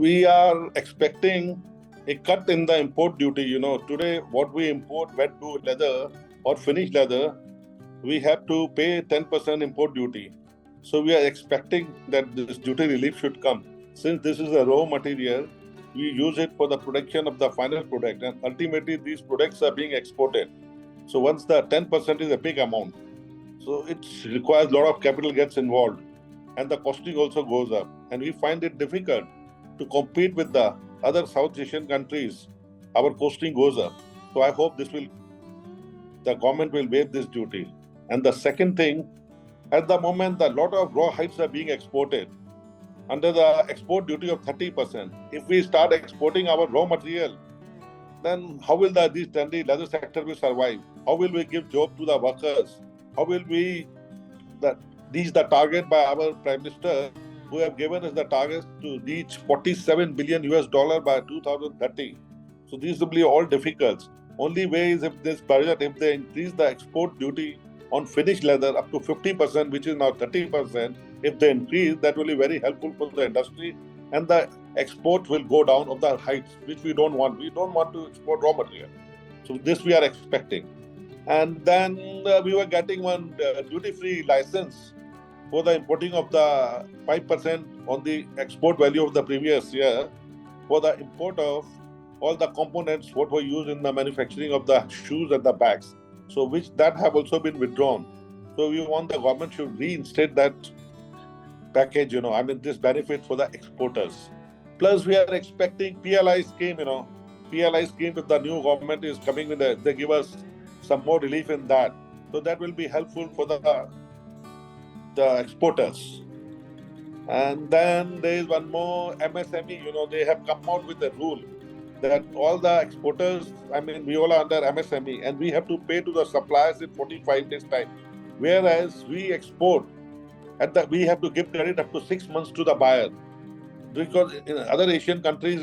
we are expecting a cut in the import duty. Today what we import, wet leather or finished leather, we have to pay 10% import duty. So we are expecting that this duty relief should come. Since this is a raw material, we use it for the production of the final product, and ultimately these products are being exported. So once the 10% is a big amount, so it requires a lot of capital gets involved, and the costing also goes up. And we find it difficult to compete with the other South Asian countries. Our costing goes up. So I hope the government will waive this duty. And the second thing, at the moment, a lot of raw hides are being exported under the export duty of 30%. If we start exporting our raw material, then how will this trendy leather sector will survive? How will we give job to the workers? How will we reach the target by our Prime Minister, who have given us the target to reach 47 billion US dollar by 2030? So these will be all difficult. Only way is if this budget, if they increase the export duty on finished leather up to 50%, which is now 30%, if they increase, that will be very helpful for the industry, and the export will go down of the hides, which we don't want. We don't want to export raw material. So this we are expecting. And then we were getting one duty-free license for the importing of the 5% on the export value of the previous year for the import of all the components what were used in the manufacturing of the shoes and the bags. So which that have also been withdrawn. So we want the government should reinstate that package, this benefit for the exporters. Plus we are expecting PLI scheme, PLI scheme if the new government is coming with they give us some more relief in that. So that will be helpful for the exporters. And then there is one more MSME, they have come out with a rule that all the exporters, we all are under MSME, and we have to pay to the suppliers in 45 days time. Whereas we export, we have to give credit up to 6 months to the buyer. Because in other Asian countries,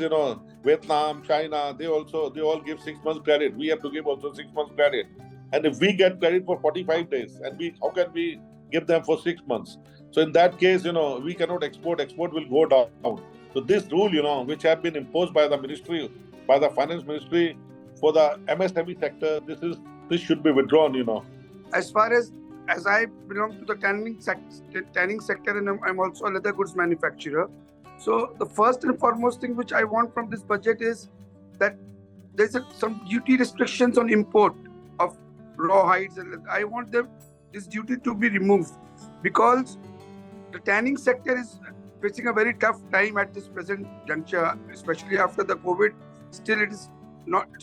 Vietnam, China, they all give 6 months credit. We have to give also 6 months credit. And if we get credit for 45 days, and how can we give them for 6 months? So in that case, we cannot export will go down. So this rule, which have been imposed by the ministry, by the finance ministry for the MSME sector, this should be withdrawn, As far as I belong to the tanning sector, and I'm also a leather goods manufacturer. So the first and foremost thing which I want from this budget is that there's some duty restrictions on import of raw hides, and I want this duty to be removed, because the tanning sector is facing a very tough time at this present juncture, especially after the COVID. Still, it's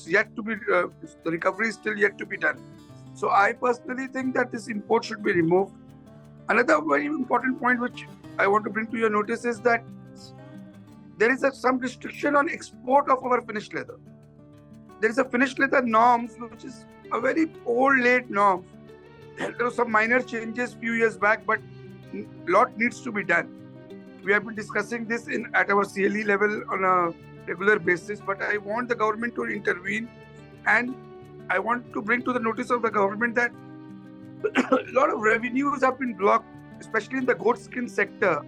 yet to be, the recovery is still yet to be done. So I personally think that this import should be removed. Another very important point which I want to bring to your notice is that there is some restriction on export of our finished leather. There is a finished leather norms, which is a very old late norm. There were some minor changes few years back, but a lot needs to be done. We have been discussing this at our CLE level on a regular basis, but I want the government to intervene, and I want to bring to the notice of the government that a lot of revenues have been blocked, especially in the goat skin sector.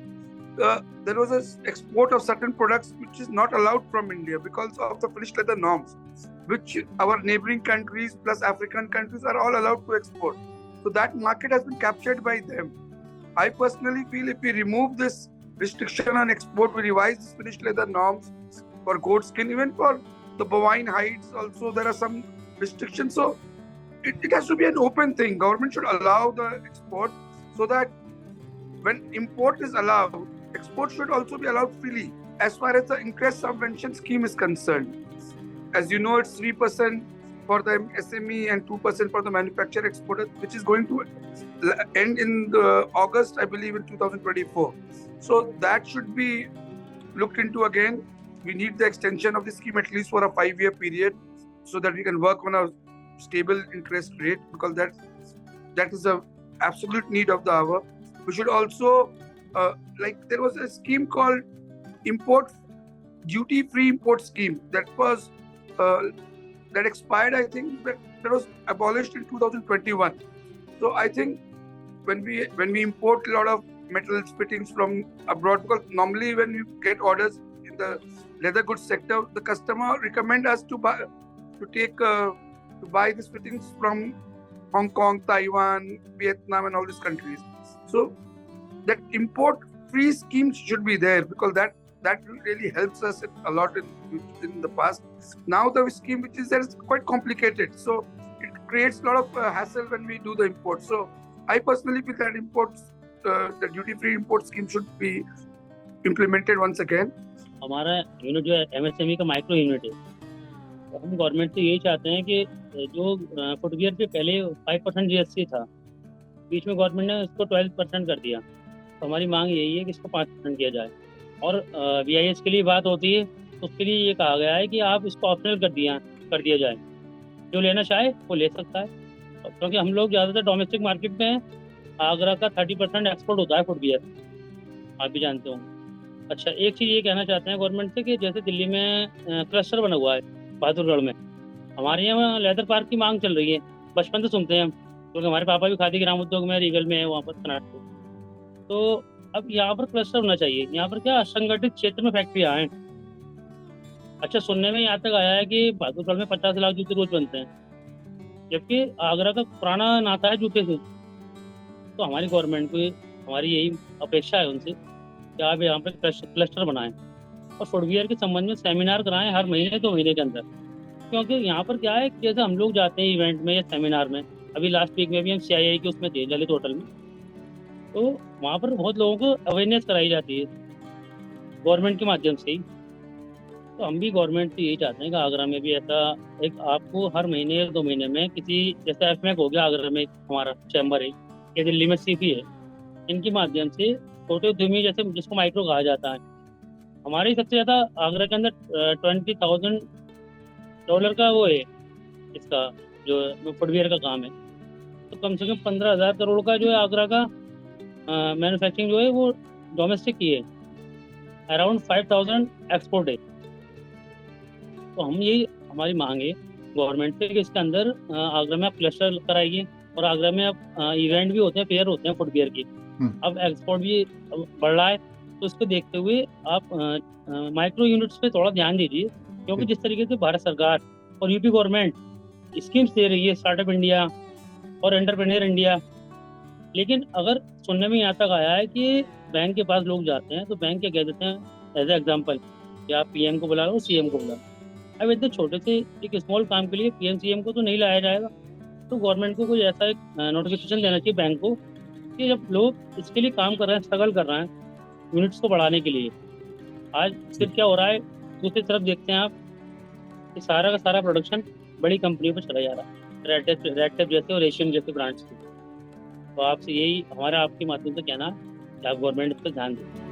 There was an export of certain products which is not allowed from India because of the finished leather norms, which our neighboring countries plus African countries are all allowed to export. So that market has been captured by them. I personally feel if we remove this restriction on export, we revise this finished leather norms for goat skin, even for the bovine hides also there are some restrictions. So it has to be an open thing. Government should allow the export, so that when import is allowed, export should also be allowed freely. As far as the interest subvention scheme is concerned, as you know, it's 3% for the SME and 2% for the manufacturer exporter, which is going to end in August, I believe, in 2024. So that should be looked into again. We need the extension of the scheme at least for a 5-year period, so that we can work on a stable interest rate, because that is a absolute need of the hour. We should also, there was a scheme called duty-free import scheme that was that expired. I think that was abolished in 2021. So I think when we import a lot of metals fittings from abroad, because normally when you get orders in the leather goods sector, the customer recommend us to buy these fittings from Hong Kong, Taiwan, Vietnam, and all these countries. So that import-free scheme should be there, because that really helps us a lot in the past. Now the scheme which is there is quite complicated, so it creates a lot of hassle when we do the import. So I personally feel that the duty-free import scheme should be implemented once again. हमारा unit जो है MSME का micro unit है, तो हम government से यही चाहते हैं कि जो फुटवियर पे पहले 5% GST था, बीच में गवर्नमेंट ने इसको 12% कर दिया, तो हमारी मांग यही है कि इसको 5% किया जाए। और BIS के लिए बात होती है तो उसके लिए ये कहा गया है कि आप इसको ऑप्शनल कर दिया जाए, जो लेना चाहे वो ले सकता है, क्योंकि हम लोग ज़्यादातर डोमेस्टिक मार्केट में हैं। आगरा का 30% एक्सपोर्ट होता है फुटवियर, आप भी जानते होंगे। अच्छा, एक चीज़ ये कहना चाहते हैं गवर्नमेंट से कि जैसे दिल्ली में क्लस्टर बना हुआ है बहादुरगढ़ में, हमारे यहाँ लेदर पार्क की मांग चल रही है, बचपन से सुनते हैं हम, क्योंकि हमारे पापा भी खादी ग्राम उद्योग में रीगल में है वहाँ पर कर्नाटक। तो अब यहाँ पर क्लस्टर होना चाहिए। यहाँ पर क्या असंगठित क्षेत्र में फैक्ट्रियाँ हैं। अच्छा, सुनने में यहाँ तक आया है कि बहादुरगढ़ में 50 लाख जूते रोज बनते हैं, जबकि आगरा का पुराना नाता है जूते से। तो हमारी गवर्नमेंट को हमारी यही अपेक्षा है उनसे कि आप यहाँ पर क्लस्टर बनाएं और फुटवियर के संबंध में सेमिनार कराएं हर महीने 2 महीने के अंदर, क्योंकि यहाँ पर क्या है, जैसे हम लोग जाते हैं इवेंट में या सेमिनार में, अभी लास्ट वीक में भी हम CII के उसमें थे ललित होटल में, तो वहाँ पर बहुत लोगों को अवेयरनेस कराई जाती है गवर्नमेंट के माध्यम से ही। तो हम भी गवर्नमेंट से यही चाहते हैं कि आगरा में भी ऐसा एक आपको हर महीने या 2 महीने में किसी, जैसे FMAC हो गया आगरा में हमारा चैम्बर है, या दिल्ली में CP है, इनके माध्यम से छोटे उद्यमी जैसे जिसको माइक्रो कहा जाता है, हमारे सबसे ज़्यादा आगरा के अंदर $20,000 का वो है इसका जो फुटवियर का काम है। तो कम से कम 15,000 करोड़ का जो है आगरा का मैन्युफैक्चरिंग जो है वो डोमेस्टिक की है, अराउंड 5,000 एक्सपोर्ट है। तो हम यही हमारी मांग है गवर्नमेंट से कि इसके अंदर आगरा में आप क्लस्टर कराइए, और आगरा में अब इवेंट भी होते हैं, फेयर होते हैं फुटवियर की। अब एक्सपोर्ट भी बढ़ रहा है, तो इसको देखते हुए आप माइक्रो यूनिट्स पे थोड़ा ध्यान दीजिए, क्योंकि जिस तरीके से भारत सरकार और UP गवर्नमेंट स्कीम्स दे रही है, स्टार्टअप इंडिया और एंटरप्रेन्योर इंडिया, लेकिन अगर सुनने में यहाँ तक आया है कि बैंक के पास लोग जाते हैं तो बैंक क्या कह देते हैं एज ए एग्जाम्पल कि आप PM को बुला लो, CM को बुला लो। अब इतने छोटे से एक स्मॉल काम के लिए PM CM को तो नहीं लाया जाएगा। तो गवर्नमेंट को कोई ऐसा एक नोटिफिकेशन देना चाहिए बैंक को कि जब लोग इसके लिए काम कर रहे हैं, स्ट्रगल कर रहे हैं यूनिट्स को बढ़ाने के लिए, आज सिर्फ क्या हो रहा है, दूसरी तरफ देखते हैं आप कि सारा का सारा प्रोडक्शन बड़ी कंपनियों पर चला जा रहा है, रेड जैसे और एशियन जैसे ब्रांड्स की। तो आपसे यही हमारा आपके माध्यम से कहना है कि आप गवर्नमेंट इस पर ध्यान दें।